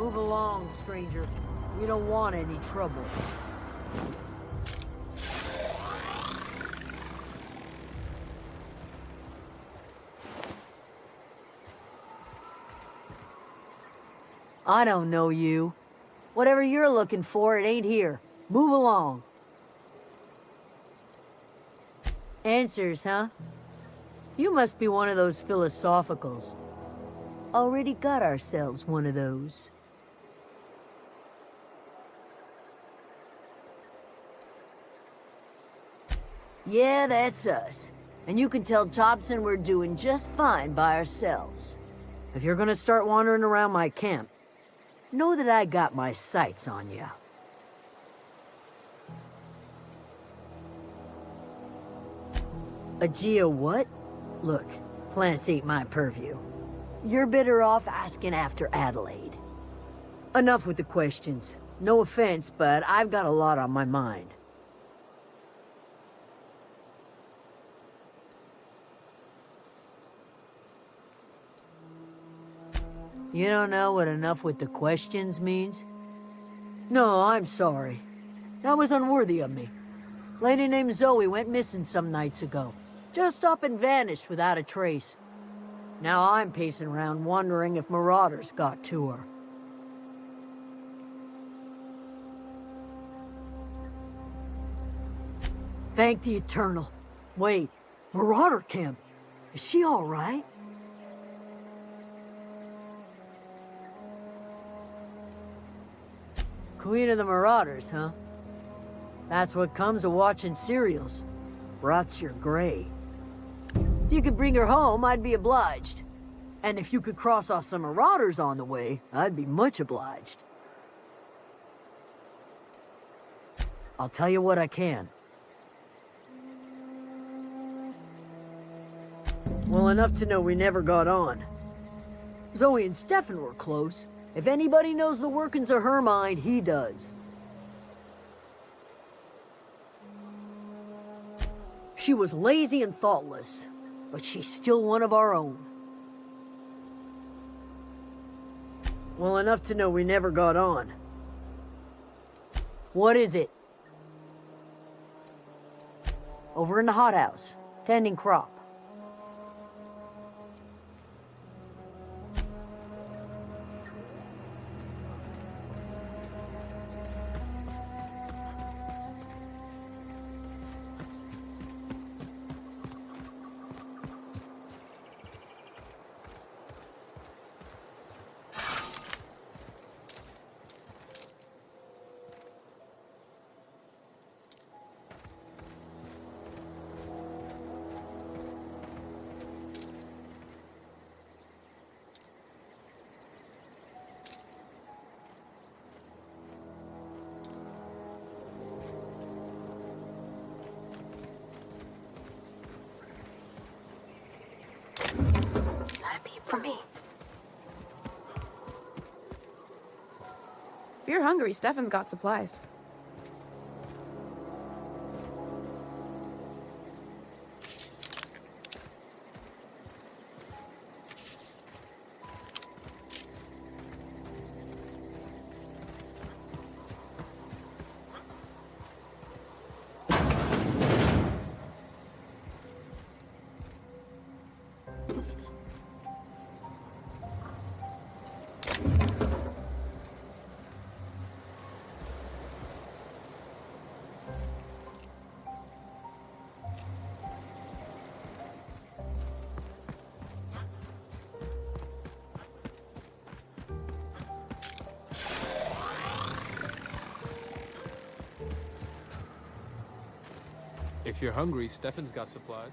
Move along, stranger. We don't want any trouble. I don't know you. Whatever you're looking for, it ain't here. Move along. Answers, huh? You must be one of those philosophicals. Already got ourselves one of those. Yeah, that's us. And you can tell Thompson we're doing just fine by ourselves. If you're gonna start wandering around my camp, know that I got my sights on you. Aegea what? Look, plants ain't my purview. You're better off asking after Adelaide. Enough with the questions. No offense, but I've got a lot on my mind. You don't know what enough with the questions means? No, I'm sorry. That was unworthy of me. Lady named Zoe went missing some nights ago. Just up and vanished without a trace. Now I'm pacing around wondering if marauders got to her. Thank the Eternal. Wait, Marauder Camp. Is she all right? Queen of the Marauders, huh? That's what comes of watching serials. Rots your gray. If you could bring her home, I'd be obliged. And if you could cross off some marauders on the way, I'd be much obliged. I'll tell you what I can. Well, enough to know we never got on. Zoe and Stefan were close. If anybody knows the workings of her mind, he does. She was lazy and thoughtless, but she's still one of our own. Well, enough to know we never got on. What is it? Over in the hothouse, tending crop. For me. If you're hungry, Stefan's got supplies. If you're hungry, Stefan's got supplies.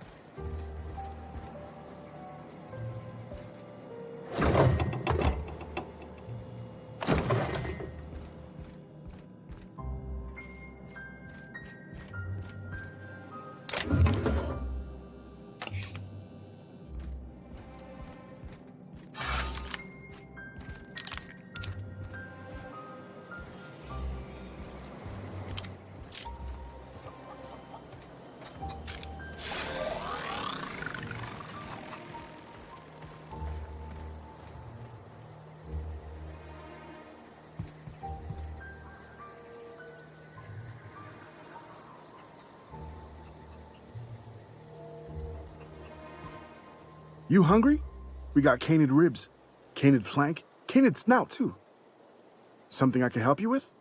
You hungry? We got canid ribs, canid flank, canid snout too. Something I can help you with?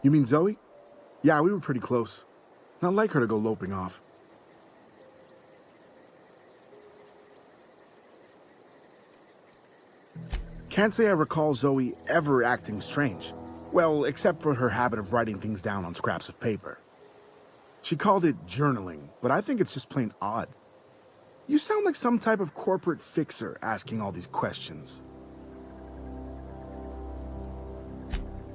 You mean Zoe? Yeah, we were pretty close. Not like her to go loping off. Can't say I recall Zoe ever acting strange. Well, except for her habit of writing things down on scraps of paper. She called it journaling, but I think it's just plain odd. You sound like some type of corporate fixer asking all these questions.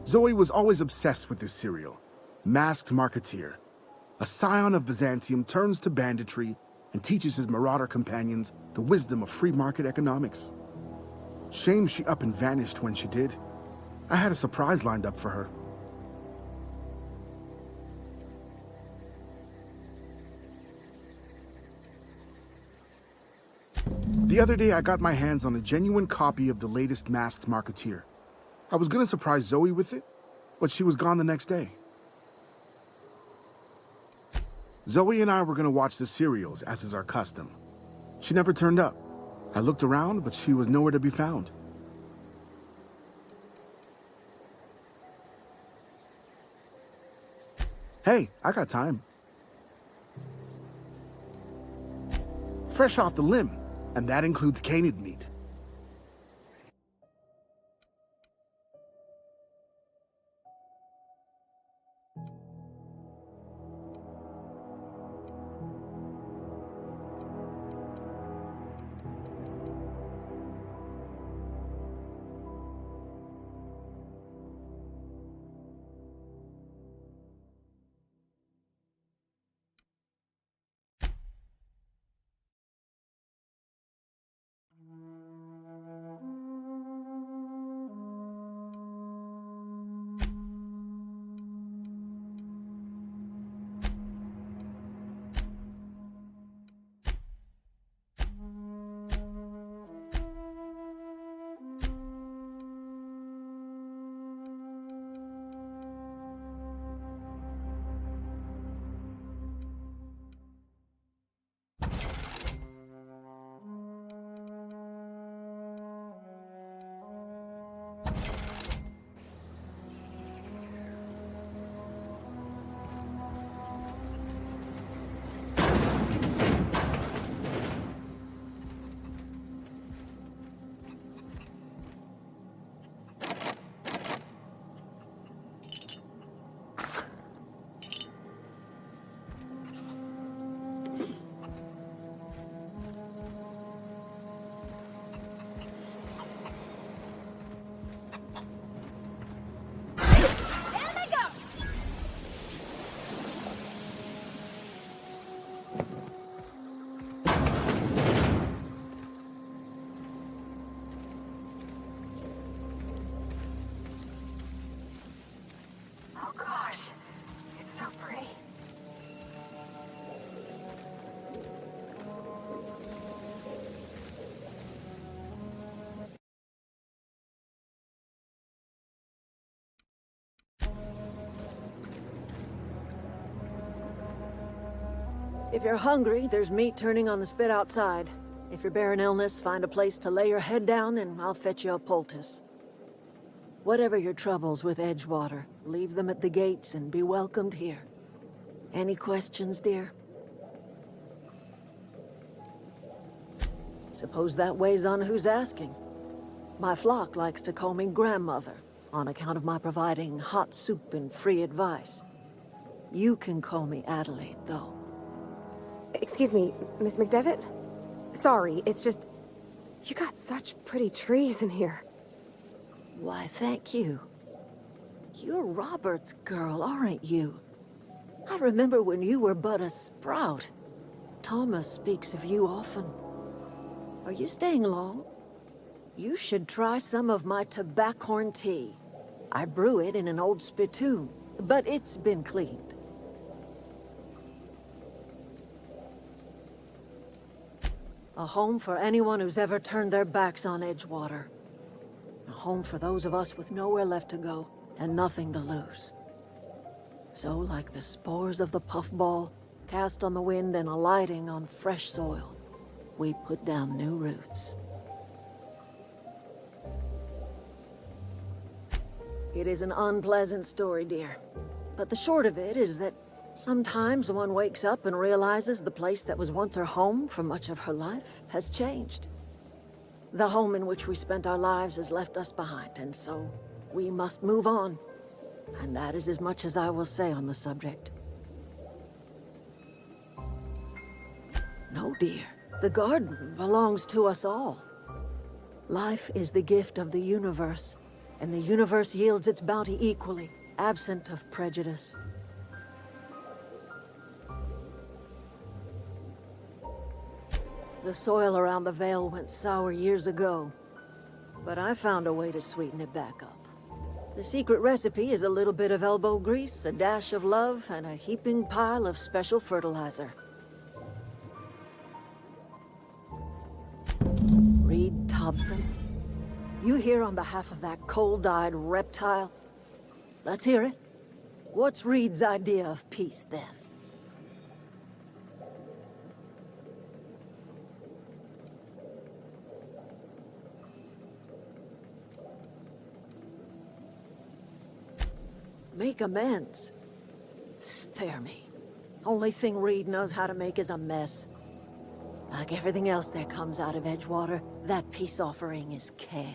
Zoe was always obsessed with this cereal. Masked Marketeer. A scion of Byzantium turns to banditry and teaches his marauder companions the wisdom of free market economics. Shame she up and vanished when she did. I had a surprise lined up for her. The other day I got my hands on a genuine copy of the latest Masked Marketeer. I was gonna surprise Zoe with it, but she was gone the next day. Zoe and I were gonna watch the serials, as is our custom. She never turned up. I looked around, but she was nowhere to be found. Hey, I got time. Fresh off the limb, and that includes canid meat. If you're hungry, there's meat turning on the spit outside. If you're bearing illness, find a place to lay your head down and I'll fetch you a poultice. Whatever your troubles with Edgewater, leave them at the gates and be welcomed here. Any questions, dear? Suppose that weighs on who's asking. My flock likes to call me grandmother, on account of my providing hot soup and free advice. You can call me Adelaide, though. Excuse me, Miss McDevitt? Sorry, it's just... You got such pretty trees in here. Why, thank you. You're Robert's girl, aren't you? I remember when you were but a sprout. Thomas speaks of you often. Are you staying long? You should try some of my tobaccorn tea. I brew it in an old spittoon, but it's been cleaned. A home for anyone who's ever turned their backs on Edgewater. A home for those of us with nowhere left to go and nothing to lose. So like the spores of the puffball, cast on the wind and alighting on fresh soil, we put down new roots. It is an unpleasant story, dear. But the short of it is that sometimes one wakes up and realizes the place that was once her home for much of her life has changed. The home in which we spent our lives has left us behind, and so we must move on. And that is as much as I will say on the subject. No, dear. The garden belongs to us all. Life is the gift of the universe, and the universe yields its bounty equally, absent of prejudice. The soil around the Vale went sour years ago, but I found a way to sweeten it back up. The secret recipe is a little bit of elbow grease, a dash of love, and a heaping pile of special fertilizer. Reed Thompson, you here on behalf of that cold-eyed reptile? Let's hear it. What's Reed's idea of peace, then? Make amends? Spare me. Only thing Reed knows how to make is a mess. Like everything else that comes out of Edgewater, that peace offering is canned.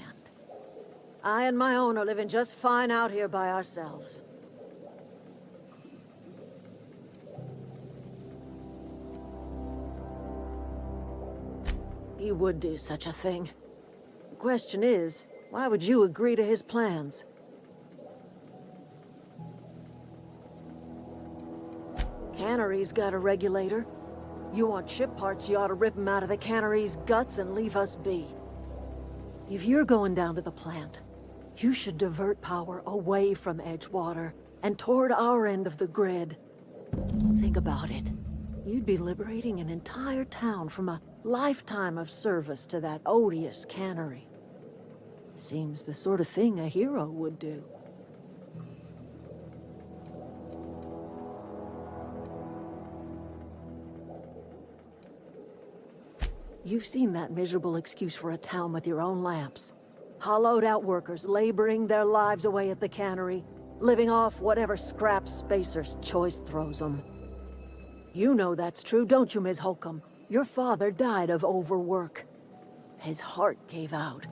I and my own are living just fine out here by ourselves. He would do such a thing. The question is, why would you agree to his plans? Cannery's got a regulator. You want ship parts, you ought to rip them out of the cannery's guts and leave us be. If you're going down to the plant, you should divert power away from Edgewater and toward our end of the grid. Think about it. You'd be liberating an entire town from a lifetime of service to that odious cannery. Seems the sort of thing a hero would do. You've seen that miserable excuse for a town with your own lamps. Hollowed out workers laboring their lives away at the cannery, living off whatever scraps Spacer's Choice throws them. You know that's true, don't you, Ms. Holcomb? Your father died of overwork. His heart gave out.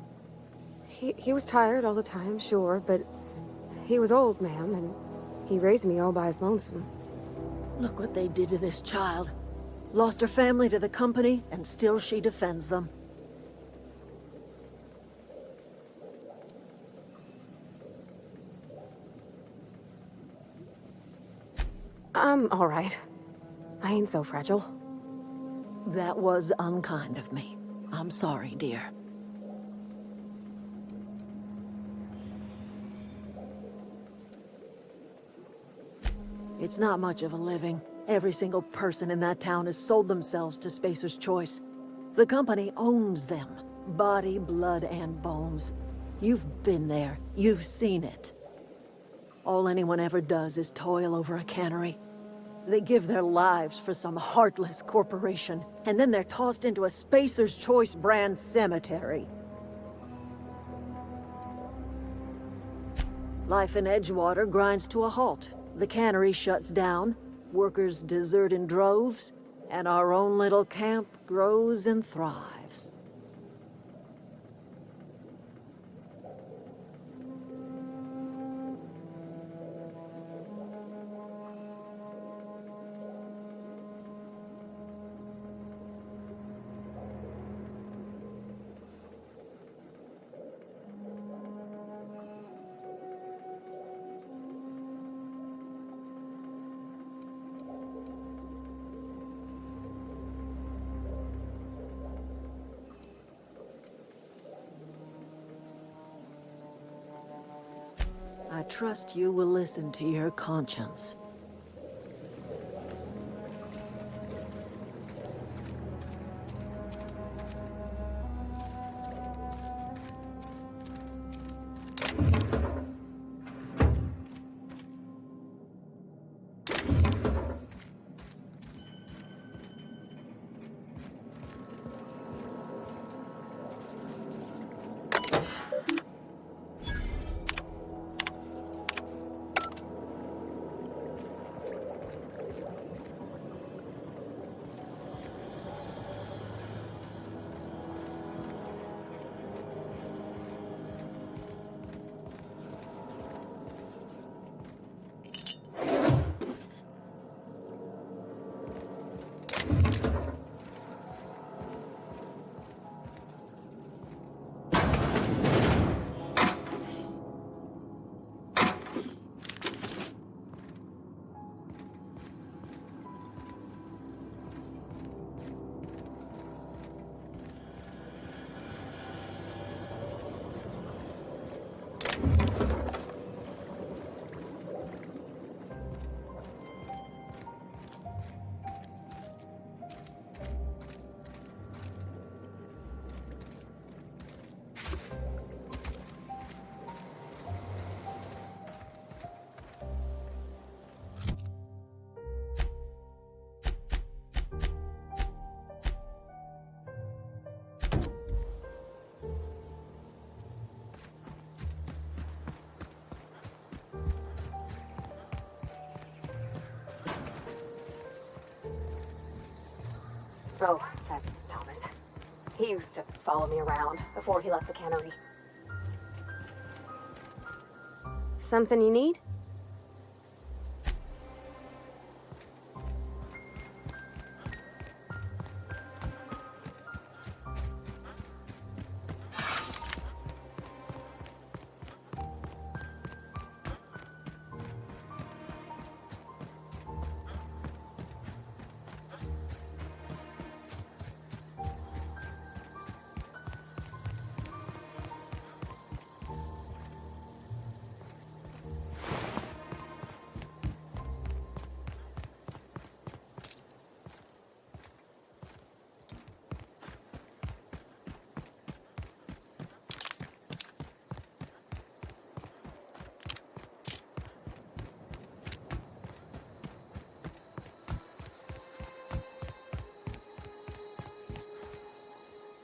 He was tired all the time, sure, but he was old, ma'am, and he raised me all by his lonesome. Look what they did to this child. Lost her family to the company, and still she defends them. I'm all right. I ain't so fragile. That was unkind of me. I'm sorry, dear. It's not much of a living. Every single person in that town has sold themselves to Spacer's Choice. The company owns them. Body, blood, and bones. You've been there. You've seen it. All anyone ever does is toil over a cannery. They give their lives for some heartless corporation, and then they're tossed into a Spacer's Choice brand cemetery. Life in Edgewater grinds to a halt. The cannery shuts down, workers desert in droves, and our own little camp grows and thrives. I trust you will listen to your conscience. Oh, that's Thomas. He used to follow me around before he left the cannery. Something you need?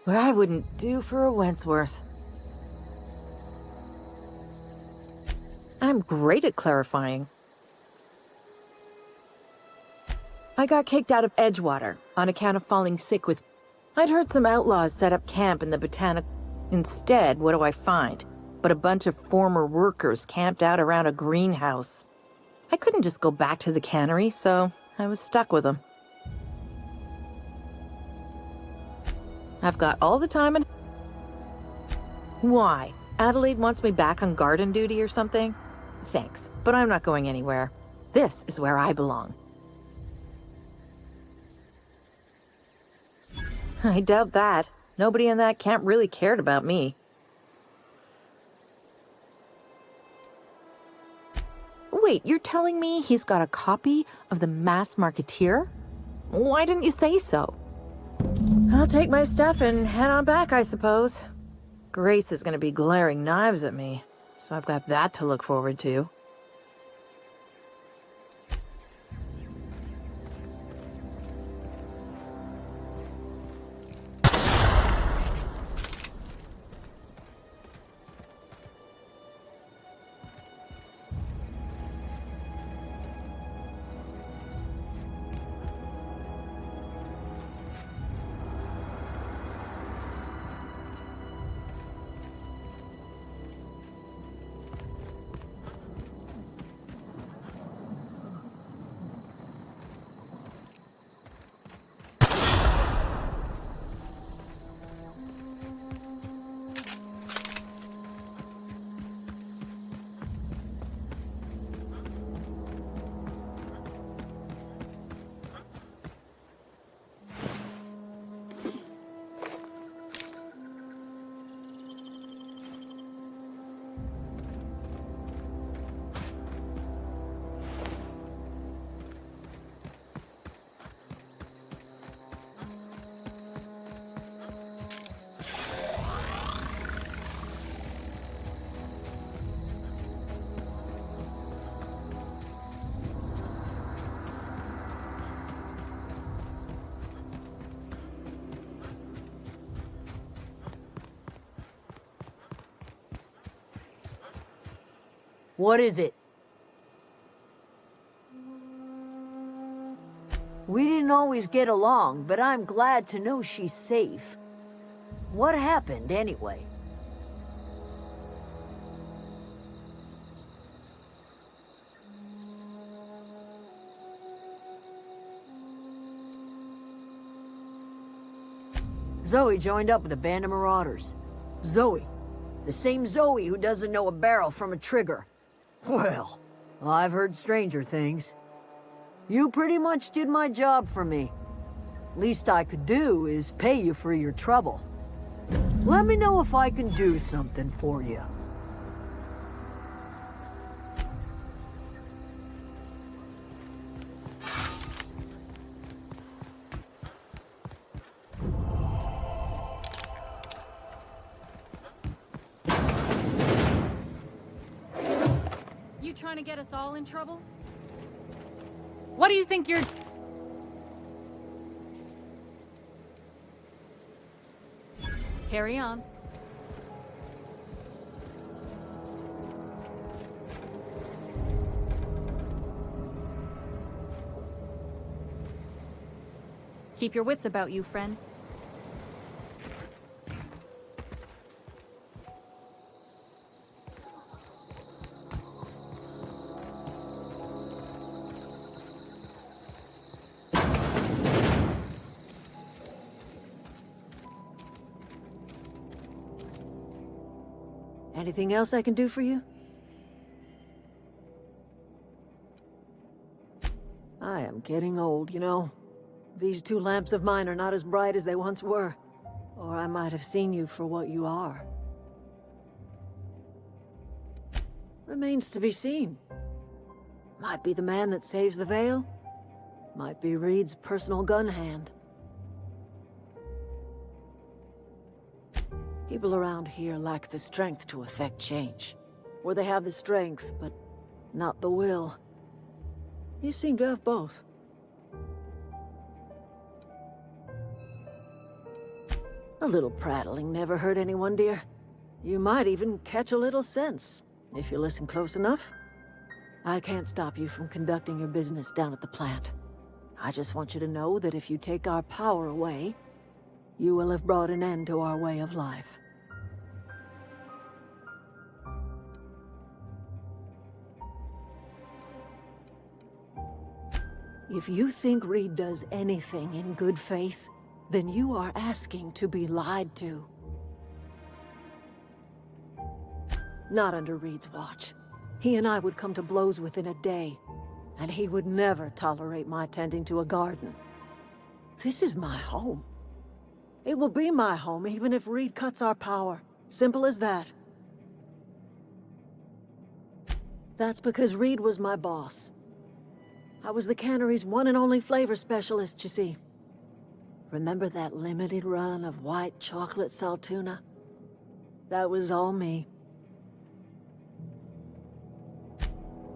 What I wouldn't do for a Wentworth. I'm great at clarifying. I got kicked out of Edgewater on account of falling sick with... I'd heard some outlaws set up camp in the Botanical... Instead, what do I find? But a bunch of former workers camped out around a greenhouse. I couldn't just go back to the cannery, so I was stuck with them. I've got all the time and... Why? Adelaide wants me back on garden duty or something? Thanks, but I'm not going anywhere. This is where I belong. I doubt that. Nobody in that camp really cared about me. Wait, you're telling me he's got a copy of the Mass Marketeer? Why didn't you say so? I'll take my stuff and head on back, I suppose. Grace is going to be glaring knives at me, so I've got that to look forward to. What is it? We didn't always get along, but I'm glad to know she's safe. What happened, anyway? Zoe joined up with a band of marauders. Zoe. The same Zoe who doesn't know a barrel from a trigger. Well, I've heard stranger things. You pretty much did my job for me. Least I could do is pay you for your trouble. Let me know if I can do something for you. Trying to get us all in trouble? What do you think you're... Carry on. Keep your wits about you, friend. Anything else I can do for you? I am getting old, you know. These two lamps of mine are not as bright as they once were. Or I might have seen you for what you are. Remains to be seen. Might be the man that saves the Vale. Might be Reed's personal gun hand. People around here lack the strength to effect change. Or they have the strength, but not the will. You seem to have both. A little prattling never hurt anyone, dear. You might even catch a little sense, if you listen close enough. I can't stop you from conducting your business down at the plant. I just want you to know that if you take our power away, you will have brought an end to our way of life. If you think Reed does anything in good faith, then you are asking to be lied to. Not under Reed's watch. He and I would come to blows within a day, and he would never tolerate my tending to a garden. This is my home. It will be my home even if Reed cuts our power. Simple as that. That's because Reed was my boss. I was the cannery's one and only flavor specialist, you see. Remember that limited run of white chocolate saltuna? That was all me.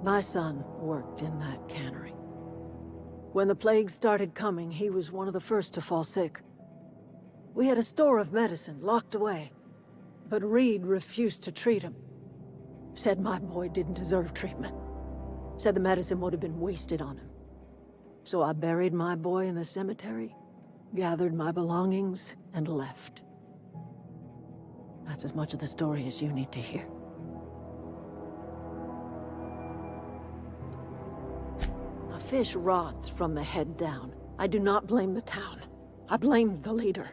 My son worked in that cannery. When the plague started coming, he was one of the first to fall sick. We had a store of medicine locked away, but Reed refused to treat him. Said my boy didn't deserve treatment. Said the medicine would have been wasted on him. So I buried my boy in the cemetery, gathered my belongings, and left. That's as much of the story as you need to hear. A fish rots from the head down. I do not blame the town. I blame the leader.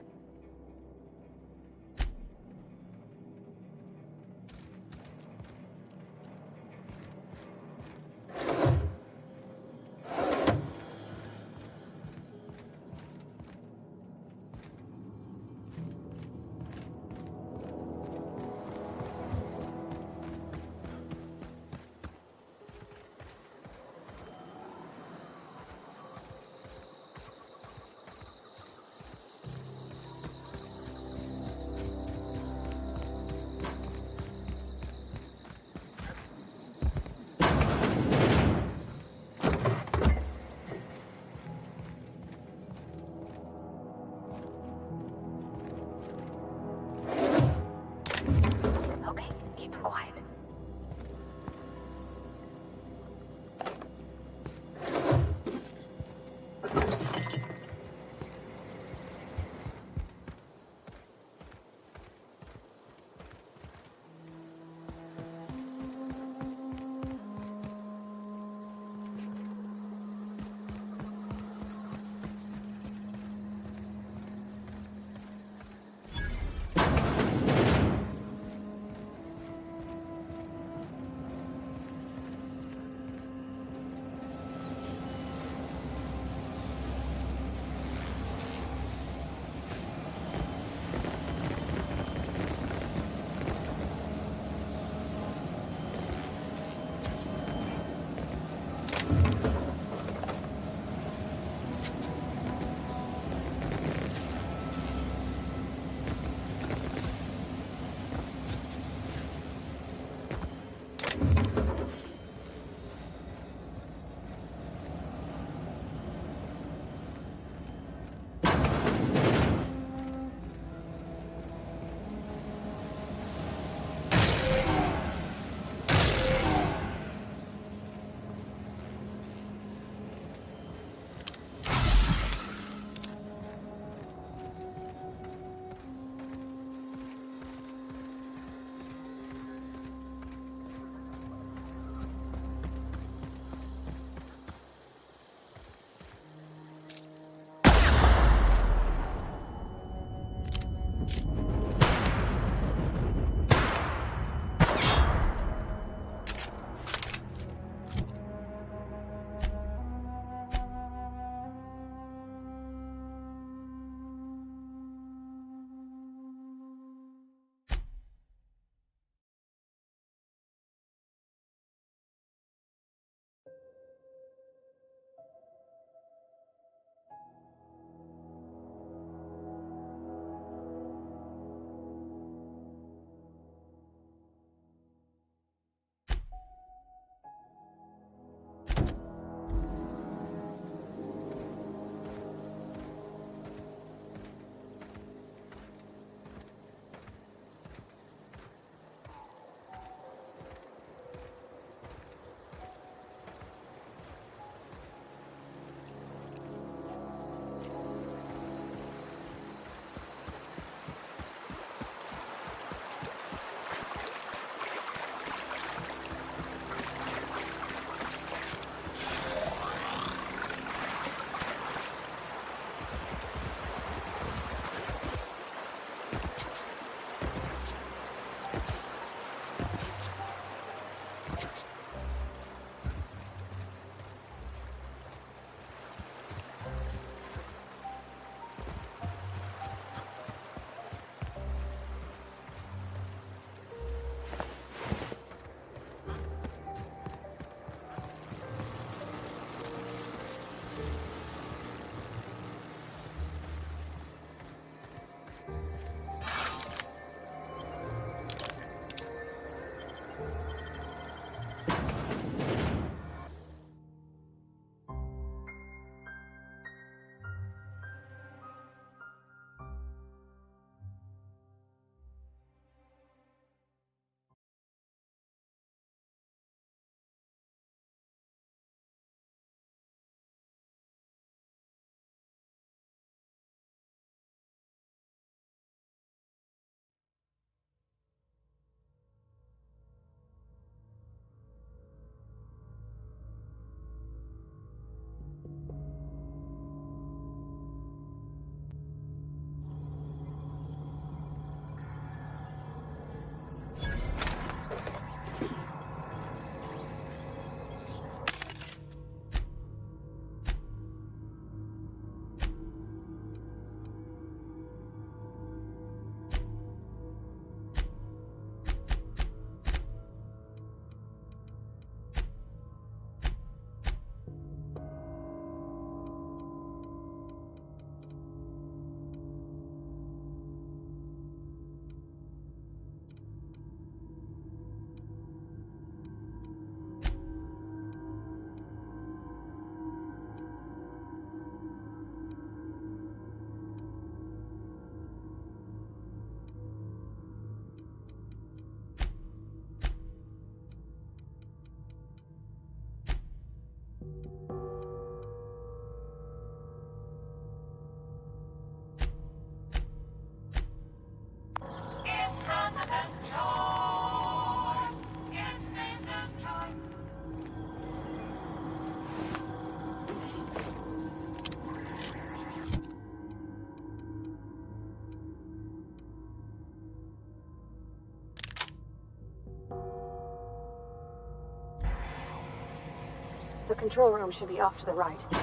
The control room should be off to the right. I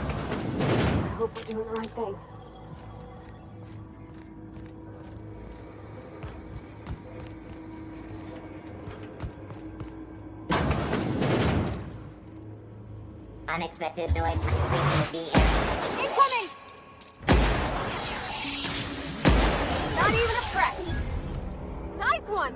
hope we're doing the right thing. Unexpected noise reaching the area. Incoming! Not even a threat. Nice one!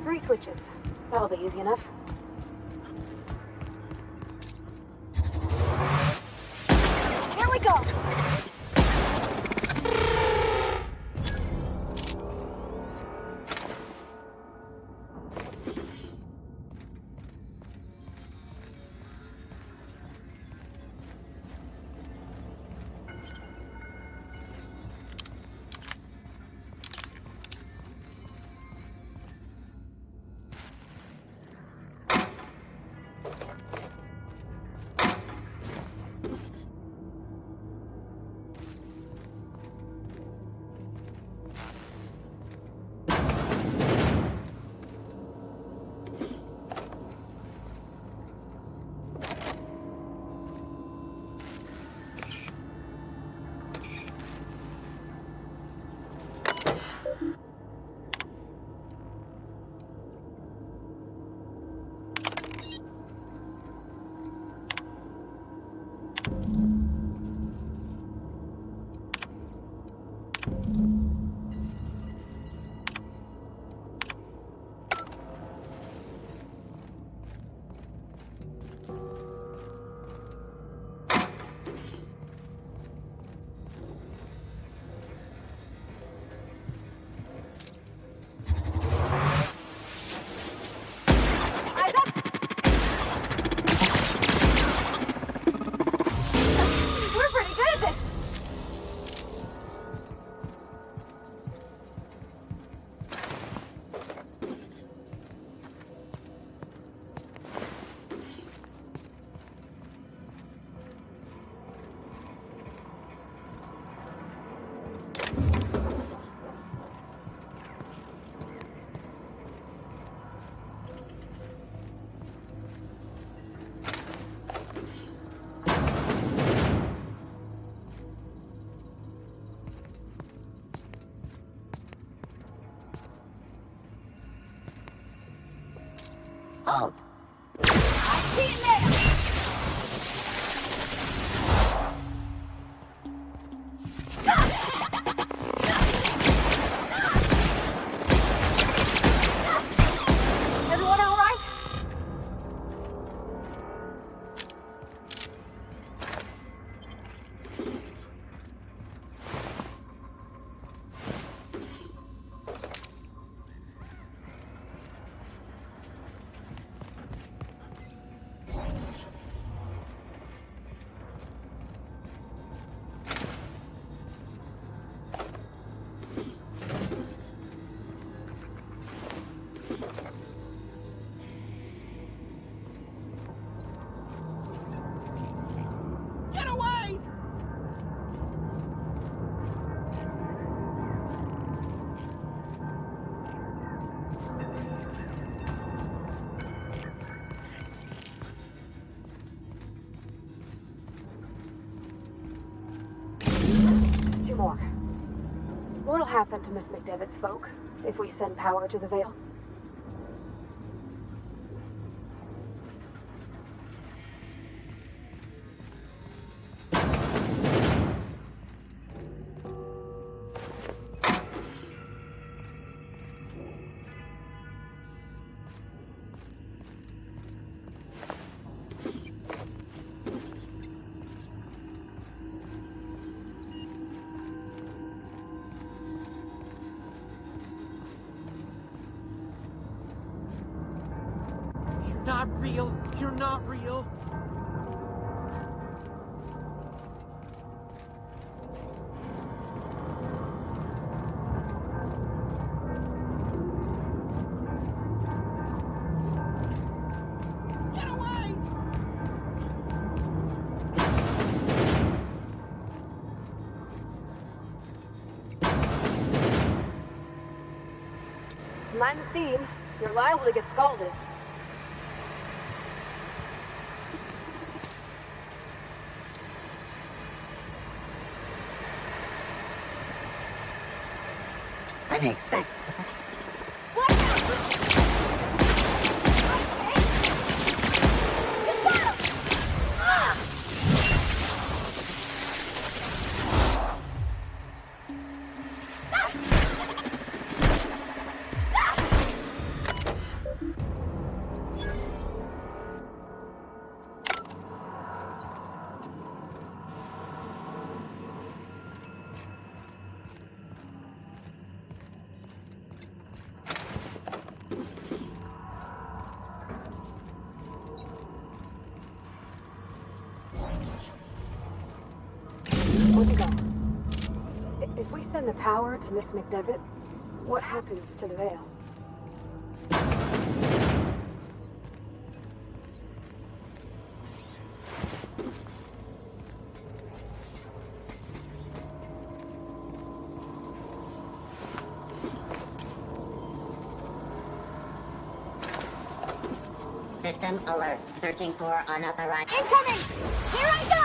Three switches. That'll be easy enough. Here we go! Halt. I see it there! Everyone all right? Get away! Two more. What'll happen to Miss McDevitt's folk if we send power to the Vale? not real. You're not real. Get away! Mind the steam. You're liable to get scalded. Unexpected. Where'd you go? If we send the power to Miss McDevitt, what happens to the veil? System alert. Searching for unauthorized. Incoming! Here I go!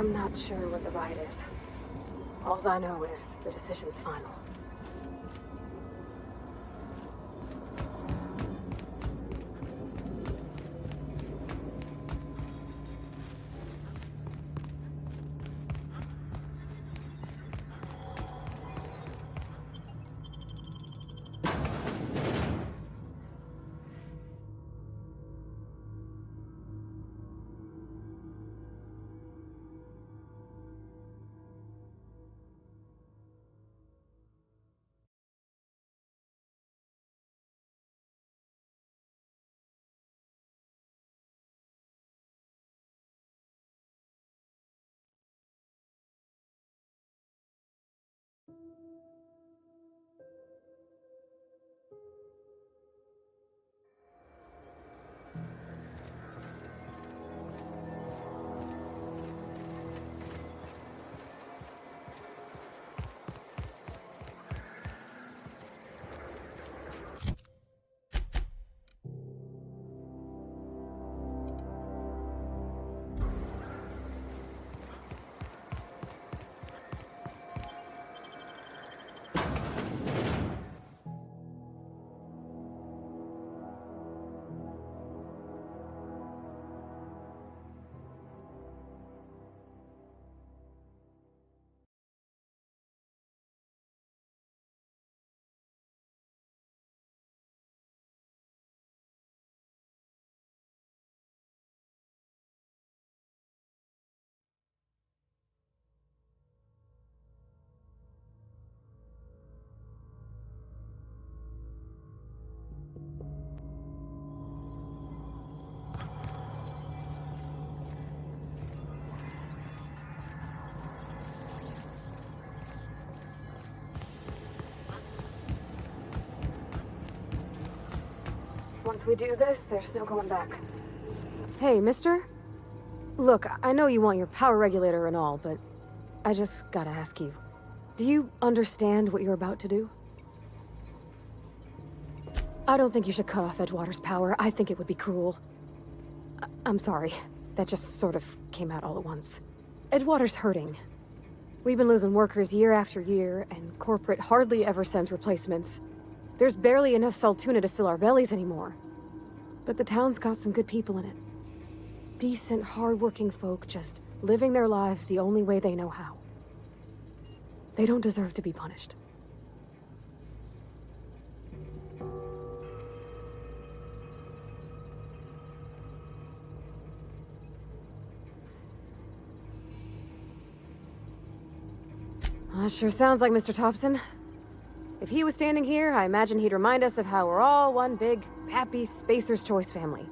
I'm not sure what the ride is. All I know is the decision's final. Once we do this, there's no going back. Hey, mister? Look, I know you want your power regulator and all, but I just gotta ask you. Do you understand what you're about to do? I don't think you should cut off Edgewater's power. I think it would be cruel. I'm sorry. That just sort of came out all at once. Edgewater's hurting. We've been losing workers year after year, and corporate hardly ever sends replacements. There's barely enough Saltuna to fill our bellies anymore. But the town's got some good people in it. Decent, hard-working folk just living their lives the only way they know how. They don't deserve to be punished. That sure sounds like Mr. Thompson. If he was standing here, I imagine he'd remind us of how we're all one big, happy Spacer's Choice family.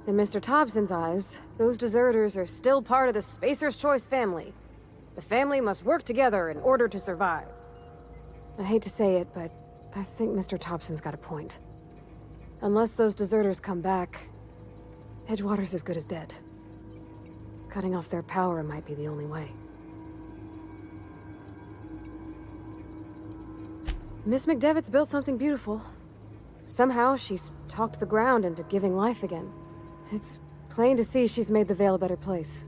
In Mr. Thompson's eyes, those deserters are still part of the Spacer's Choice family. The family must work together in order to survive. I hate to say it, but I think Mr. Thompson's got a point. Unless those deserters come back, Edgewater's as good as dead. Cutting off their power might be the only way. Miss McDevitt's built something beautiful. Somehow, she's talked the ground into giving life again. It's plain to see she's made the Vale a better place.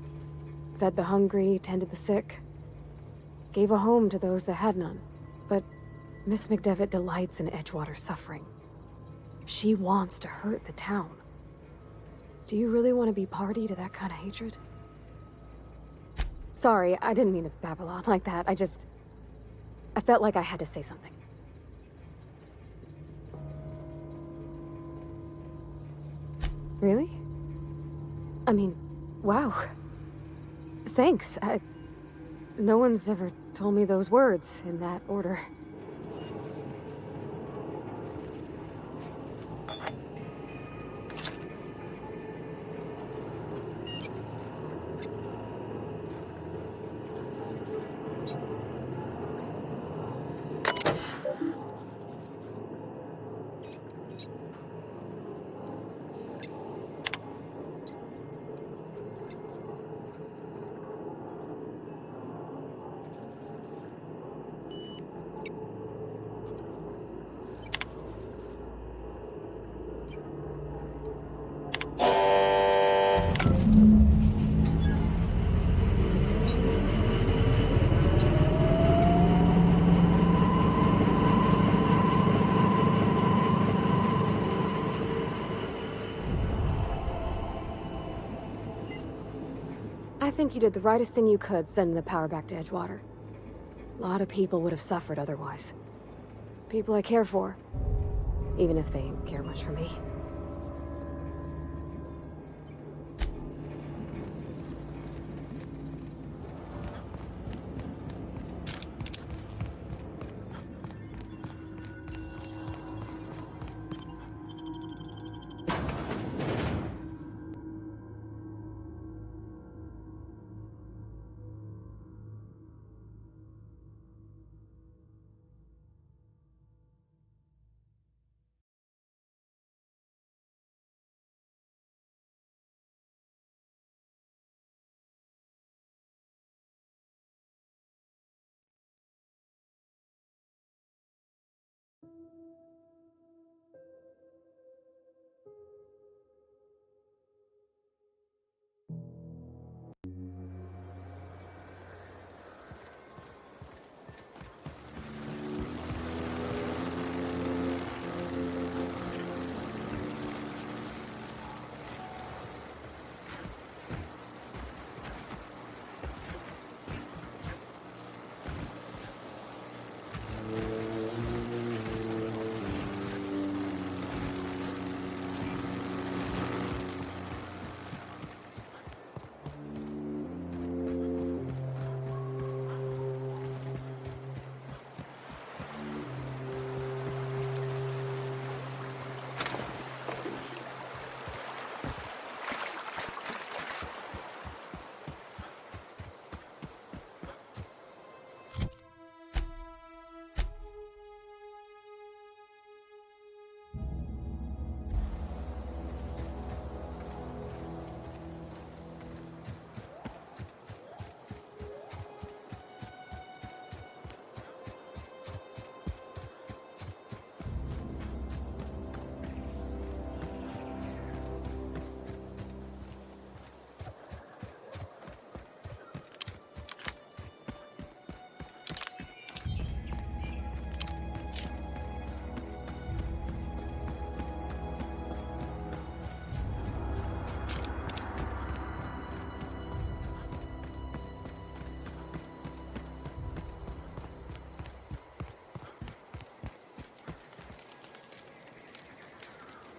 Fed the hungry, tended the sick. Gave a home to those that had none. But Miss McDevitt delights in Edgewater's suffering. She wants to hurt the town. Do you really want to be party to that kind of hatred? Sorry, I didn't mean to babble on like that. I felt like I had to say something. Really? I mean, wow. Thanks. No one's ever told me those words in that order. think you did the rightest thing you could sending the power back to Edgewater. A lot of people would have suffered otherwise. People I care for, even if they don't care much for me.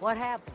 What happened?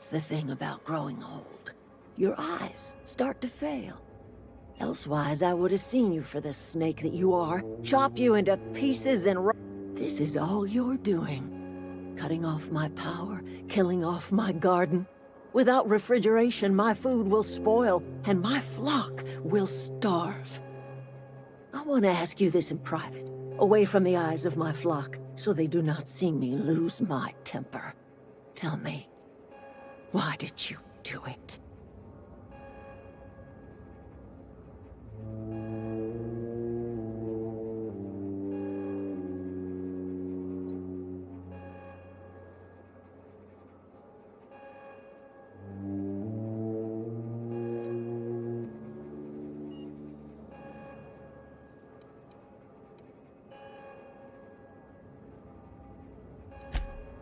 That's the thing about growing old. Your eyes start to fail. Elsewise, I would have seen you for the snake that you are, chop you into pieces and This is all you're doing. Cutting off my power, killing off my garden. Without refrigeration, my food will spoil, and my flock will starve. I want to ask you this in private, away from the eyes of my flock, so they do not see me lose my temper. Tell me, why did you do it?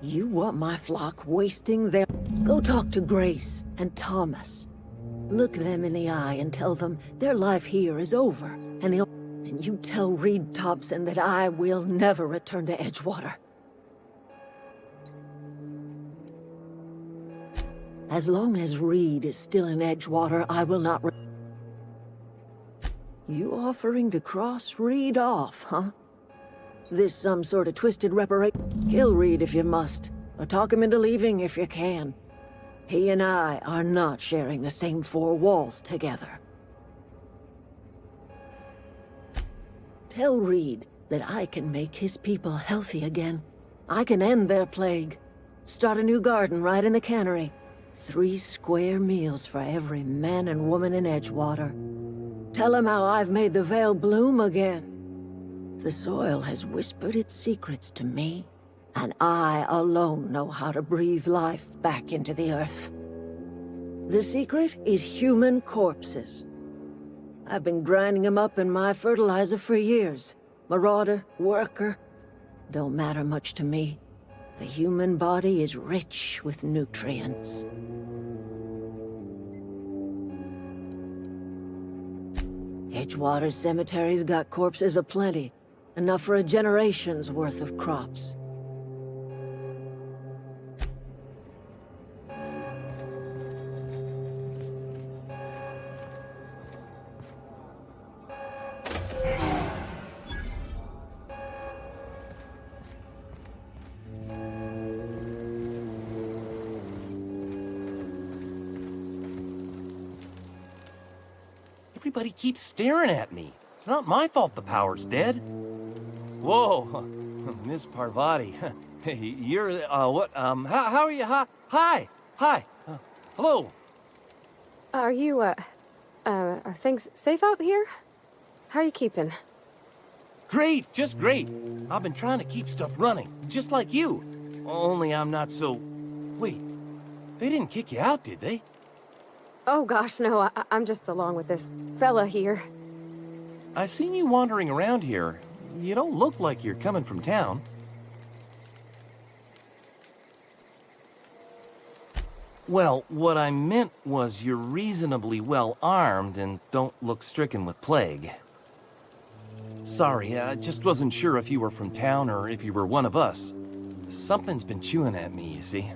You want my flock wasting their... Go talk to Grace and Thomas. Look them in the eye and tell them their life here is over, and you tell Reed Thompson that I will never return to Edgewater. As long as Reed is still in Edgewater, I will not You offering to cross Reed off, huh? This some sort of twisted reparation? Kill Reed if you must, or talk him into leaving if you can. He and I are not sharing the same four walls together. Tell Reed that I can make his people healthy again. I can end their plague. Start a new garden right in the cannery. 3 square meals for every man and woman in Edgewater. Tell him how I've made the Vale bloom again. The soil has whispered its secrets to me, and I alone know how to breathe life back into the earth. The secret is human corpses. I've been grinding them up in my fertilizer for years. Marauder, worker, don't matter much to me. The human body is rich with nutrients. Edgewater Cemetery's got corpses aplenty. Enough for a generation's worth of crops. Everybody keeps staring at me. It's not my fault the power's dead. Whoa, Miss Parvati, you're, what, how are you? Hi, hello. Are you, are things safe out here? How are you keeping? Great, just great. I've been trying to keep stuff running, just like you. Only I'm not so... Wait, they didn't kick you out, did they? Oh gosh, no, I'm just along with this fella here. I seen you wandering around here. You don't look like you're coming from town. Well, what I meant was you're reasonably well armed and don't look stricken with plague. Sorry, I just wasn't sure if you were from town or if you were one of us. Something's been chewing at me, you see.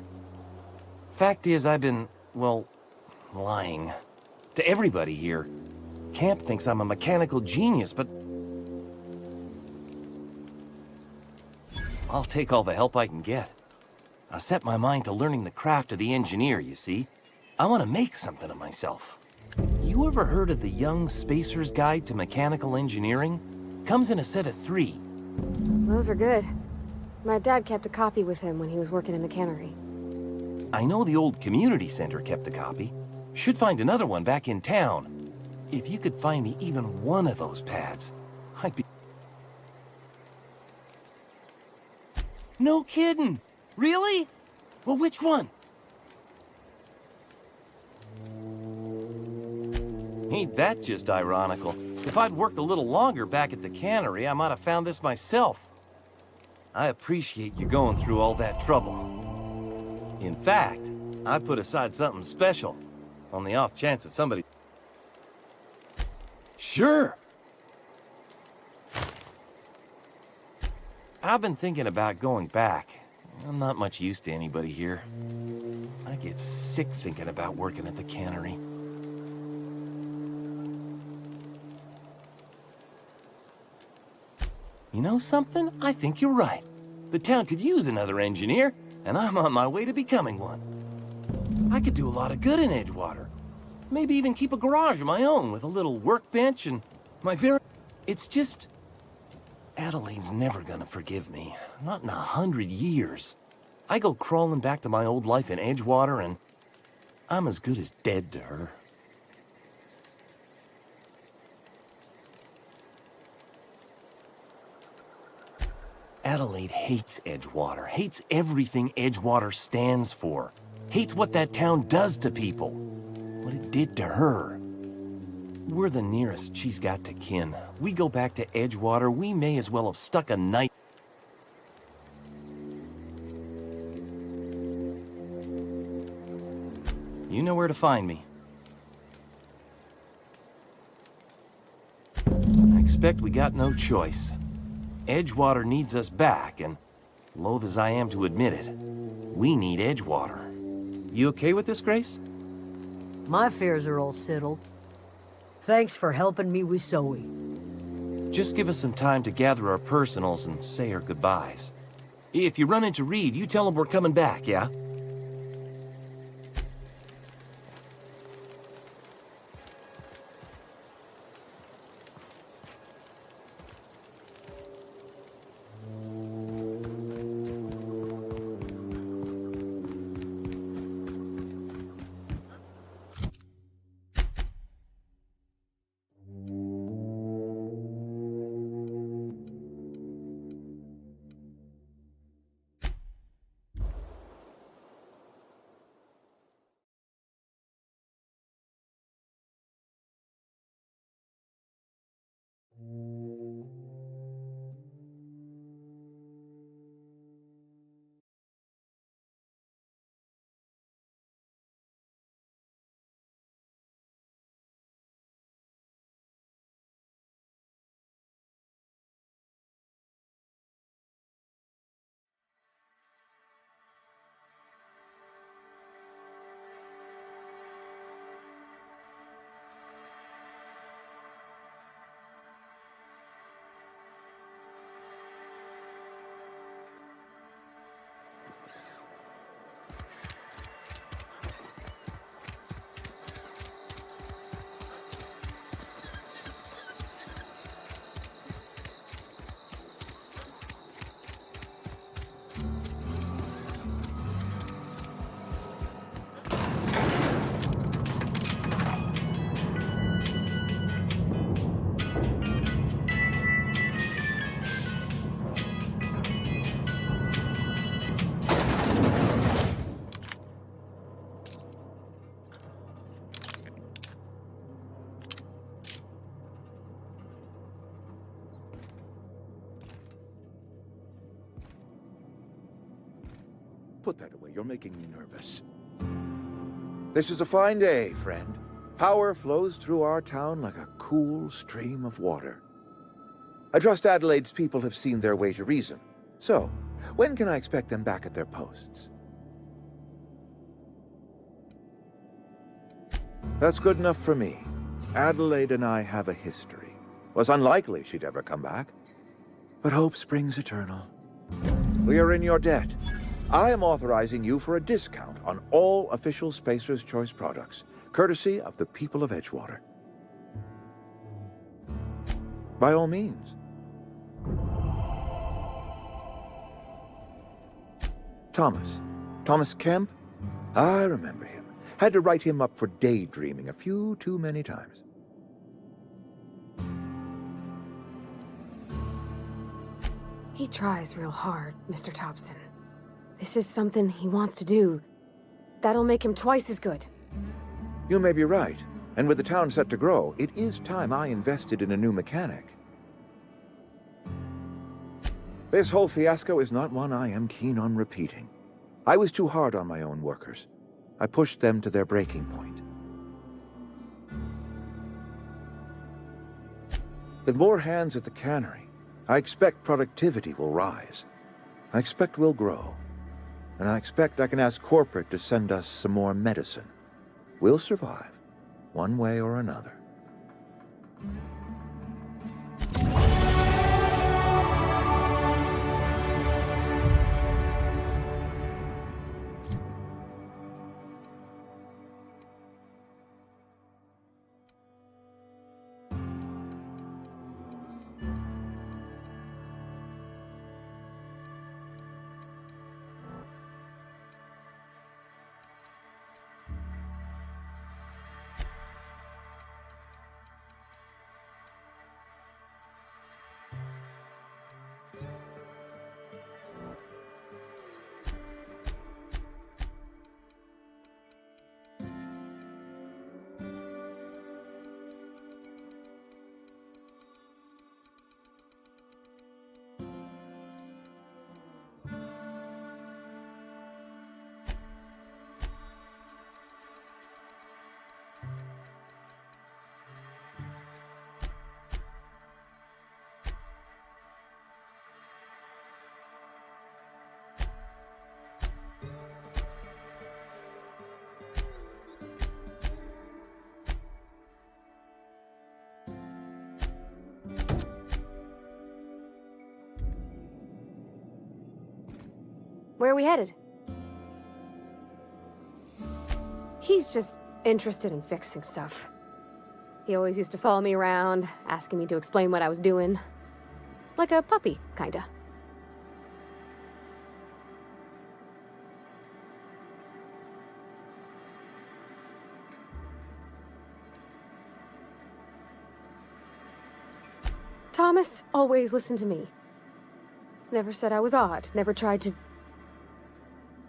Fact is, I've been, well, lying. To everybody here. Camp thinks I'm a mechanical genius, but... I'll take all the help I can get. I set my mind to learning the craft of the engineer, you see. I want to make something of myself. You ever heard of the Young Spacer's Guide to Mechanical Engineering? Comes in a set of 3. Those are good. My dad kept a copy with him when he was working in the cannery. I know the old community center kept a copy. Should find another one back in town. If you could find me even one of those pads, I'd be... No kidding! Really? Well, which one? Ain't that just ironical? If I'd worked a little longer back at the cannery, I might have found this myself. I appreciate you going through all that trouble. In fact, I put aside something special, on the off chance that somebody... Sure! I've been thinking about going back. I'm not much use to anybody here. I get sick thinking about working at the cannery. You know something? I think you're right. The town could use another engineer, and I'm on my way to becoming one. I could do a lot of good in Edgewater. Maybe even keep a garage of my own with a little workbench and my very... It's just... Adelaide's never gonna forgive me. Not in 100 years. I go crawling back to my old life in Edgewater, and I'm as good as dead to her. Adelaide hates Edgewater, hates everything Edgewater stands for, hates what that town does to people, what it did to her. We're the nearest she's got to kin. We go back to Edgewater, we may as well have stuck a knife. You know where to find me. I expect we got no choice. Edgewater needs us back, and loath as I am to admit it, we need Edgewater. You okay with this, Grace? My affairs are all settled. Thanks for helping me with Zoe. Just give us some time to gather our personals and say our goodbyes. If you run into Reed, you tell him we're coming back, yeah? Put that away. You're making me nervous. This is a fine day, friend. Power flows through our town like a cool stream of water. I trust Adelaide's people have seen their way to reason. So, when can I expect them back at their posts? That's good enough for me. Adelaide and I have a history. Was unlikely she'd ever come back. But hope springs eternal. We are in your debt. I am authorizing you for a discount on all official Spacer's Choice products, courtesy of the people of Edgewater. By all means. Thomas Kemp? I remember him. Had to write him up for daydreaming a few too many times. He tries real hard, Mr. Thompson. This is something he wants to do. That'll make him twice as good. You may be right. And with the town set to grow, it is time I invested in a new mechanic. This whole fiasco is not one I am keen on repeating. I was too hard on my own workers. I pushed them to their breaking point. With more hands at the cannery, I expect productivity will rise. I expect we'll grow. and I expect I can ask corporate to send us some more medicine. We'll survive, one way or another. Where are we headed? He's just interested in fixing stuff. He always used to follow me around, asking me to explain what I was doing. Like a puppy, kinda. Thomas always listened to me. Never said I was odd, never tried to...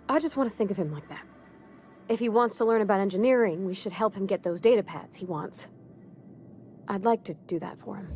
I just want to think of him like that. If he wants to learn about engineering, we should help him get those data pads he wants. I'd like to do that for him.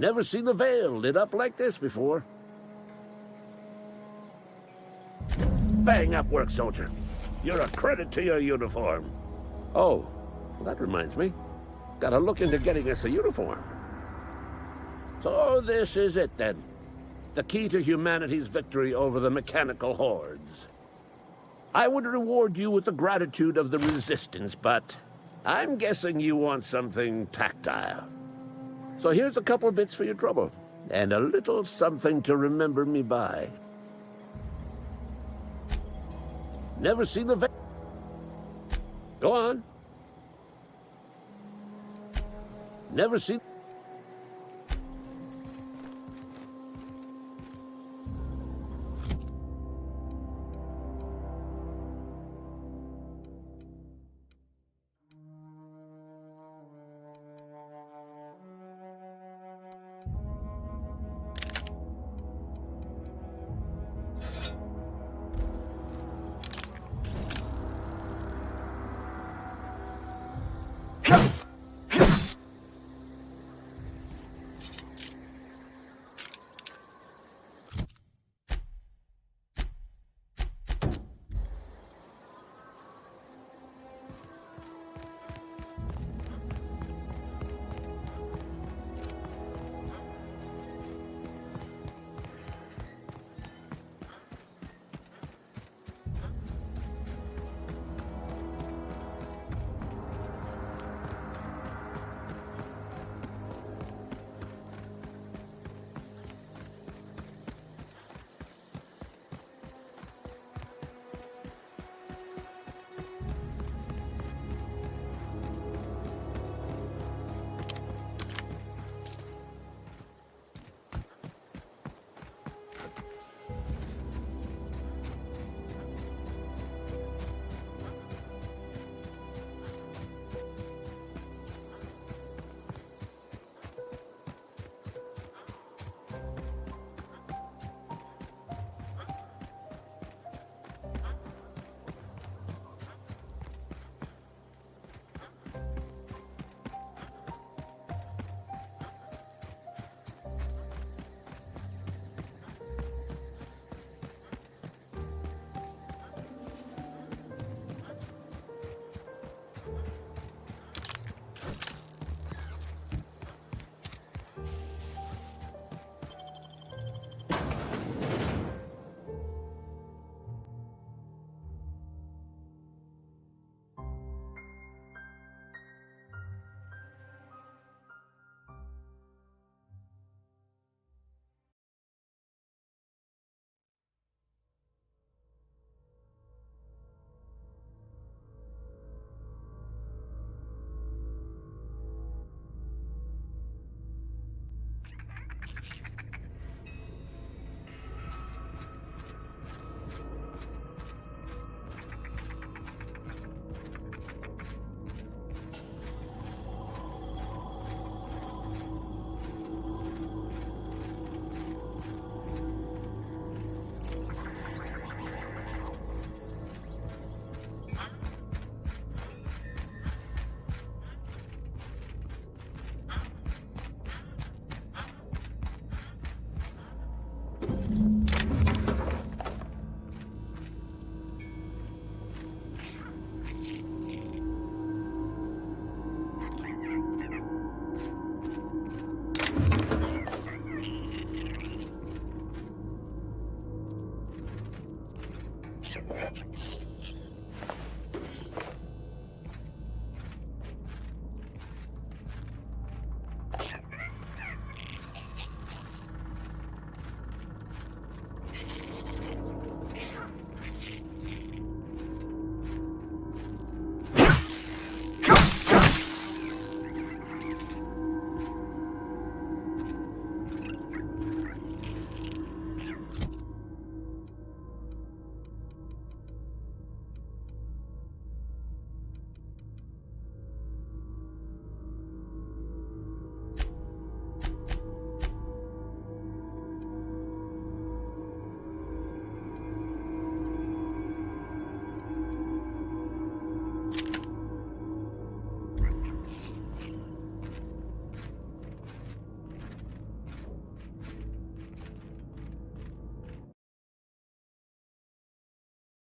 Never seen the Vale lit up like this before. Bang up work, soldier. You're a credit to your uniform. Oh, well, that reminds me. Gotta look into getting us a uniform. So this is it, then. The key to humanity's victory over the mechanical hordes. I would reward you with the gratitude of the Resistance, but I'm guessing you want something tactile. So here's a couple bits for your trouble, and a little something to remember me by. Never seen the Go on. Never seen...